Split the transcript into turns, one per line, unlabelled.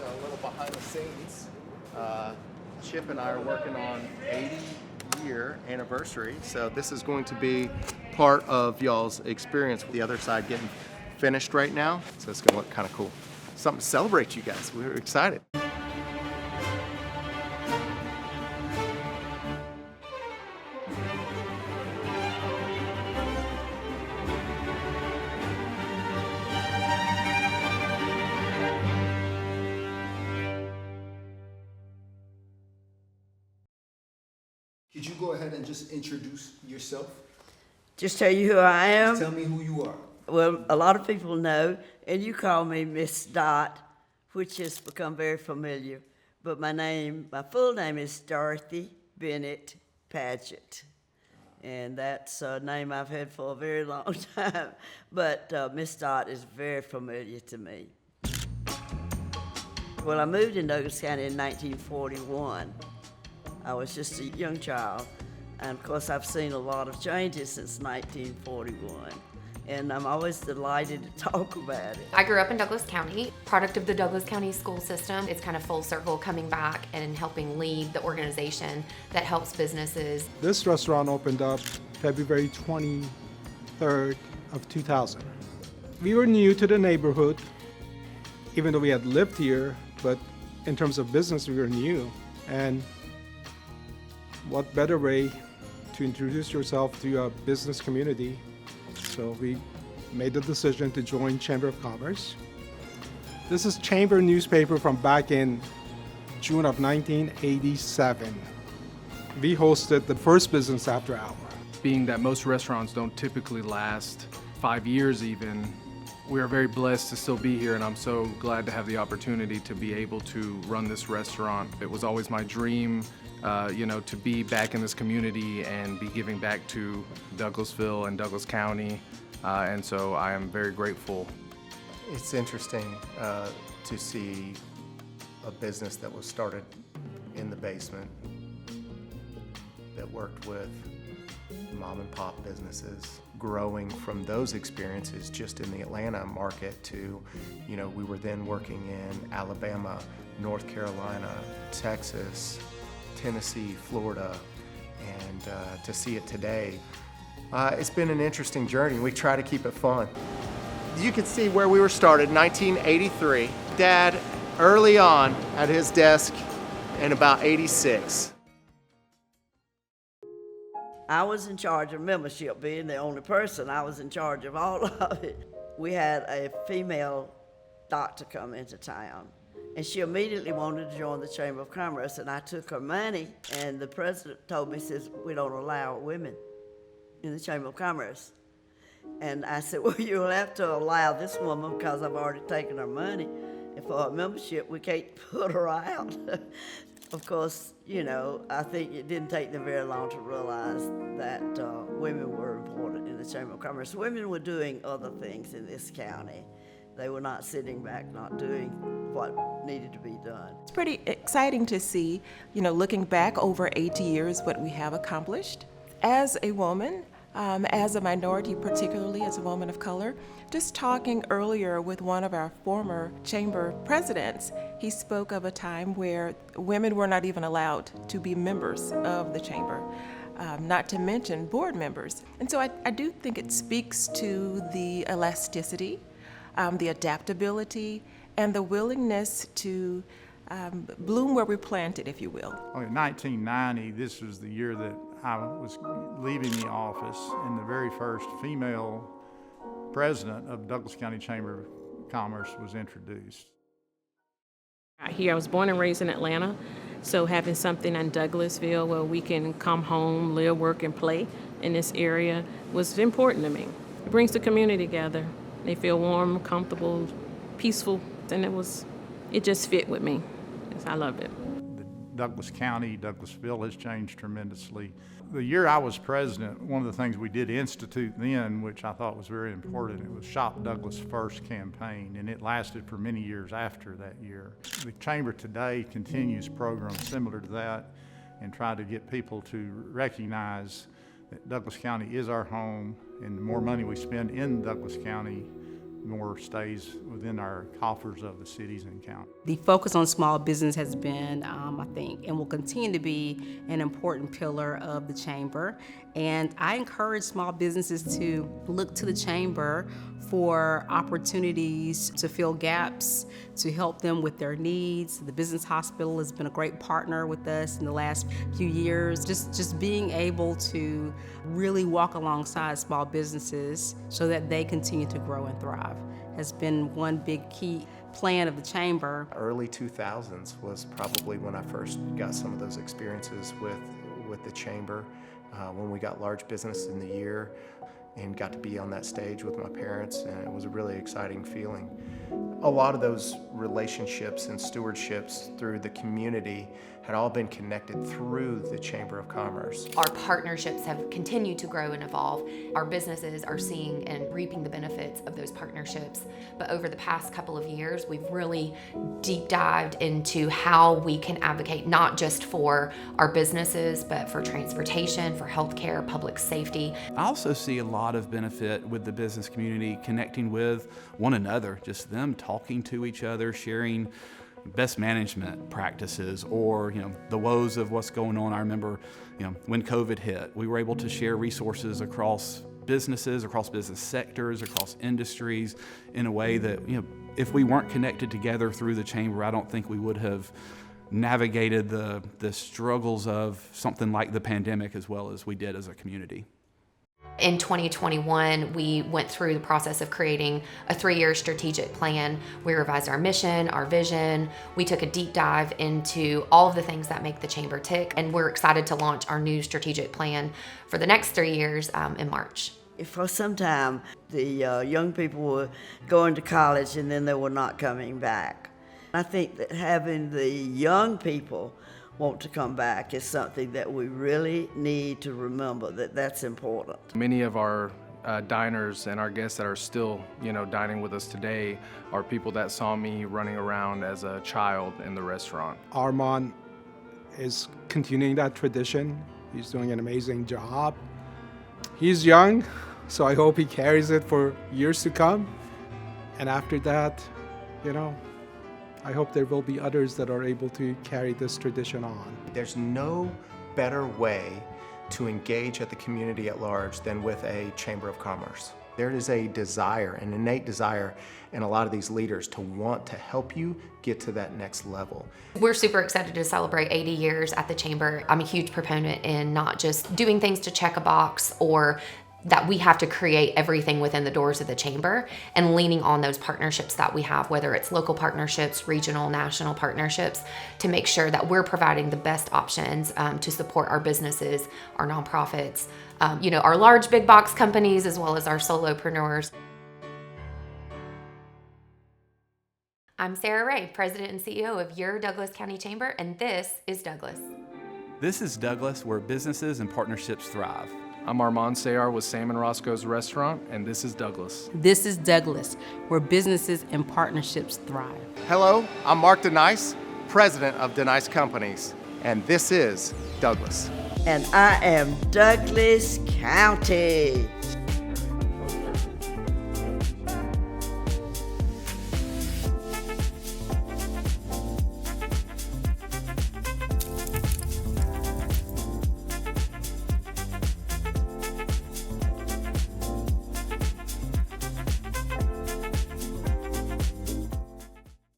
So a little behind the scenes. Chip and I are working on 80-year anniversary. So this is going to be part of y'all's experience with the other side getting finished right now. So it's going to look kind of cool. Something to celebrate, you guys. We're excited.
Could you go ahead and just introduce yourself?
Just tell you who I am.
Tell me who you are.
Well, a lot of people know, and you call me Miss Dot, which has become very familiar. But my full name is Dorothy Bennett Paget. And that's a name I've had for a very long time. But Miss Dot is very familiar to me. Well, I moved in Douglas County in 1941. I was just a young child. And of course, I've seen a lot of changes since 1941. And I'm always delighted to talk about it.
I grew up in Douglas County, product of the Douglas County school system. It's kind of full circle coming back and helping lead the organization that helps businesses.
This restaurant opened up February 23rd of 2000. We were new to the neighborhood, even though we had lived here, but in terms of business, we were new. And what better way to introduce yourself to a business community? So we made the decision to join Chamber of Commerce. This is Chamber newspaper from back in June of 1987. We hosted the first Business After Hour.
Being that most restaurants don't typically last 5 years even, we are very blessed to still be here, and I'm so glad to have the opportunity to be able to run this restaurant. It was always my dream to be back in this community and be giving back to Douglasville and Douglas County, and so I am very grateful.
It's interesting to see a business that was started in the basement that worked with mom and pop businesses, growing from those experiences just in the Atlanta market to, we were then working in Alabama, North Carolina, Texas, Tennessee, Florida, and to see it today. It's been an interesting journey. We try to keep it fun. You can see where we were started, 1983. Dad, early on at his desk in about 86.
I was in charge of membership, being the only person. I was in charge of all of it. We had a female doctor come into town, and she immediately wanted to join the Chamber of Commerce, and I took her money, and the president told me, says, we don't allow women in the Chamber of Commerce. And I said, well, you'll have to allow this woman because I've already taken her money. And for her membership, we can't put her out. Of course, I think it didn't take them very long to realize that women were important in the Chamber of Commerce. Women were doing other things in this county. They were not sitting back, not doing what needed to be done.
It's pretty exciting to see, looking back over 80 years, what we have accomplished. As a woman, as a minority, particularly as a woman of color, just talking earlier with one of our former chamber presidents, he spoke of a time where women were not even allowed to be members of the chamber, not to mention board members. And so I do think it speaks to the elasticity, the adaptability, and the willingness to bloom where we're planted, if you will.
In 1990, this was the year that I was leaving the office, and the very first female president of Douglas County Chamber of Commerce was introduced.
Here, I was born and raised in Atlanta, so having something in Douglasville where we can come home, live, work, and play in this area was important to me. It brings the community together. They feel warm, comfortable, peaceful, and it just fit with me. I loved it.
Douglas County, Douglasville has changed tremendously. The year I was president, one of the things we did institute then, which I thought was very important, it was Shop Douglas First campaign, and it lasted for many years after that year. The Chamber today continues programs similar to that and try to get people to recognize that Douglas County is our home, and the more money we spend in Douglas County, more stays within our coffers of the cities and counties.
The focus on small business has been, I think, and will continue to be an important pillar of the Chamber. And I encourage small businesses to look to the Chamber for opportunities to fill gaps, to help them with their needs. The Business Hospital has been a great partner with us in the last few years. Just being able to really walk alongside small businesses so that they continue to grow and thrive has been one big key plan of the Chamber.
Early 2000s was probably when I first got some of those experiences with the Chamber, when we got Large Business in the Year and got to be on that stage with my parents, and it was a really exciting feeling. A lot of those relationships and stewardships through the community had all been connected through the Chamber of Commerce.
Our partnerships have continued to grow and evolve. Our businesses are seeing and reaping the benefits of those partnerships. But over the past couple of years, we've really deep dived into how we can advocate not just for our businesses, but for transportation, for healthcare, public safety.
I also see a lot of benefit with the business community connecting with one another, just them talking to each other, sharing best management practices, or the woes of what's going on. I remember when COVID hit, we were able to share resources across businesses, across business sectors, across industries in a way that if we weren't connected together through the Chamber, I don't think we would have navigated the struggles of something like the pandemic as well as we did as a community.
In 2021, we went through the process of creating a 3-year strategic plan. We revised our mission, our vision. We took a deep dive into all of the things that make the Chamber tick, and we're excited to launch our new strategic plan for the next 3 years in March.
For some time, the young people were going to college and then they were not coming back. I think that having the young people want to come back is something that we really need to remember, that's important.
Many of our diners and our guests that are still, dining with us today are people that saw me running around as a child in the restaurant.
Armand is continuing that tradition. He's doing an amazing job. He's young, so I hope he carries it for years to come. And after that, I hope there will be others that are able to carry this tradition on.
There's no better way to engage at the community at large than with a Chamber of Commerce. There is a desire, an innate desire in a lot of these leaders to want to help you get to that next level.
We're super excited to celebrate 80 years at the Chamber. I'm a huge proponent in not just doing things to check a box or that we have to create everything within the doors of the Chamber, and leaning on those partnerships that we have, whether it's local partnerships, regional, national partnerships, to make sure that we're providing the best options to support our businesses, our nonprofits, our large big box companies, as well as our solopreneurs. I'm Sarah Ray, President and CEO of your Douglas County Chamber, and this is Douglas.
This is Douglas, where businesses and partnerships thrive.
I'm Armand Sayar with Sam and Roscoe's Restaurant, and this is Douglas.
This is Douglas, where businesses and partnerships thrive.
Hello, I'm Mark DeNice, President of DeNice Companies, and this is Douglas.
And I am Douglas County.